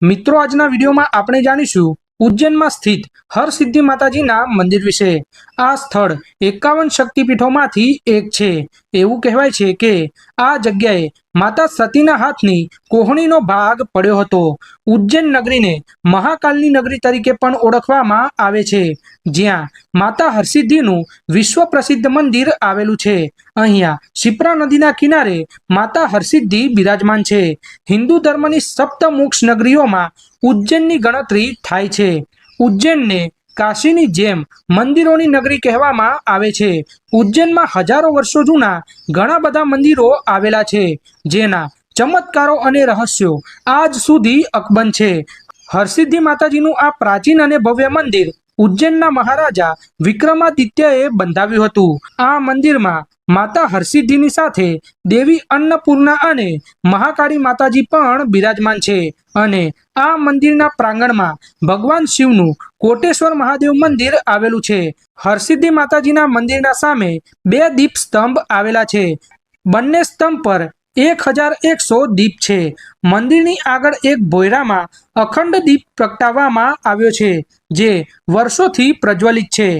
મિત્રો આજના વિડીયોમાં આપણે જાણીશું ઉજ્જૈનમાં સ્થિત હરસિદ્ધિ માતાજીના મંદિર વિશે। આ સ્થળ 51 શક્તિપીઠોમાંથી એક છે। એવું કહેવાય છે કે આ જગ્યાએ માતા સતીના હાથની કોહણીનો ભાગ પડ્યો હતો। ઉજ્જૈન નગરીને મહાકાલની નગરી તરીકે પણ ઓળખવામાં આવે છે, જ્યાં માતા હરસિદ્ધિનું વિશ્વ પ્રસિદ્ધ મંદિર આવેલું છે। અહીંયા શિપ્રા નદીના કિનારે માતા હરસિદ્ધિ બિરાજમાન છે। હિન્દુ ધર્મની સપ્તમોક્ષ નગરીઓમાં ઉજ્જૈનની ગણતરી થાય છે। ઉજ્જૈનને કાશીની જેમ મંદિરોની નગરી કહેવામાં આવે છે। ઉજ્જૈનમાં હજારો વર્ષો જૂના ઘણા બધા મંદિરો આવેલા છે, જેના ચમત્કારો અને રહસ્યો આજ સુધી અકબંધ છે। હરસિદ્ધિ માતાજીનું આ પ્રાચીન અને ભવ્ય મંદિર ઉજ્જૈનના મહારાજા વિક્રમાદિત્યએ બંધાવ્યું હતું। આ મંદિરમાં માતા હરસિદ્ધિની સાથે દેવી અન્નપૂર્ણા અને મહાકાળી માતાજી પણ બિરાજમાન છે અને આ મંદિરના પ્રાંગણમાં ભગવાન શિવનું કોટેશ્વર મહાદેવ મંદિર આવેલું છે। હરસિદ્ધિ માતાજીના મંદિરના સામે 2 દીપ સ્તંભ આવેલા છે। બંને સ્તંભ પર 1100 દીપ છે। મંદિરની આગળ એક ભોયરામાં અખંડ દીપ પ્રગટાવવામાં આવ્યો છે, જે વર્ષોથી પ્રજ્વલિત છે।